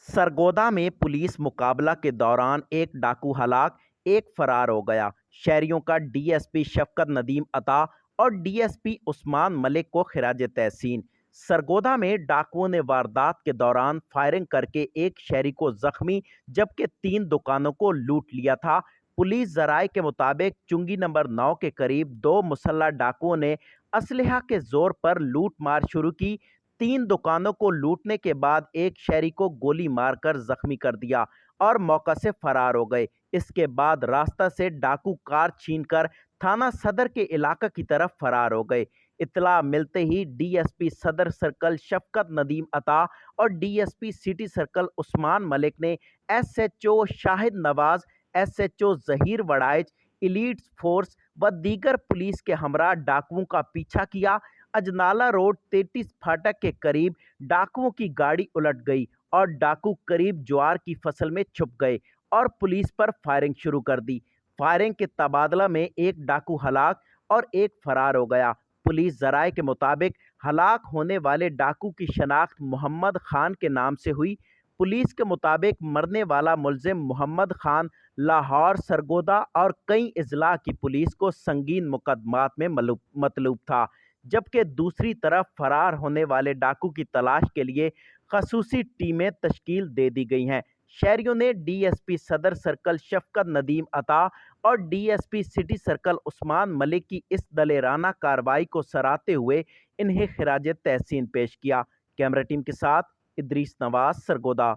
सरगोदा में पुलिस मुकाबला के दौरान एक डाकू हलाक, एक फरार हो गया। शहरियों का डीएसपी शफकत नदीम अता और डीएसपी उस्मान मलिक को खिराज तहसीन। सरगोदा में डाकुओं ने वारदात के दौरान फायरिंग करके एक शहरी को जख्मी जबकि 3 दुकानों को लूट लिया था। पुलिस जराये के मुताबिक चुंगी नंबर 9 के करीब 2 मुसल्लह डाकुओं ने असलहा के जोर पर लूट मार शुरू की। 3 दुकानों को लूटने के बाद एक शहरी को गोली मारकर जख्मी कर दिया और मौका से फरार हो गए। इसके बाद रास्ता से डाकू कार छीनकर थाना सदर के इलाका की तरफ फरार हो गए। इत्तला मिलते ही डीएसपी सदर सर्कल शफकत नदीम अता और DSP city circle Usman Malik ने SHO Shahid Nawaz, SHO Zaheer Waraich, elite force व दीगर पुलिस के हमरा डाकुओं का पीछा किया। अजनाला रोड 33 फाटक के करीब डाकुओं की गाड़ी उलट गई और डाकू करीब ज्वार की फसल में छुप गए और पुलिस पर फायरिंग शुरू कर दी। फायरिंग के तबादला में एक डाकू हलाक और एक फरार हो गया। पुलिस जराये के मुताबिक हलाक होने वाले डाकू की शनाख्त मोहम्मद खान के नाम से हुई। पुलिस के मुताबिक मरने वाला मुलजिम मोहम्मद खान लाहौर, सरगोदा और कई अजला की पुलिस को संगीन मुकदमात में मतलूब था, जबकि दूसरी तरफ फरार होने वाले डाकू की तलाश के लिए खसूसी टीमें तश्कील दे दी गई हैं। शहरियों ने डीएसपी सदर सर्कल शफकत नदीम अता और DSP city circle Usman Malik की इस दलेराना कार्रवाई को सराहते हुए इन्हें खिराज तहसीन पेश किया। कैमरा टीम के साथ इदरीस नवाज, सरगोदा।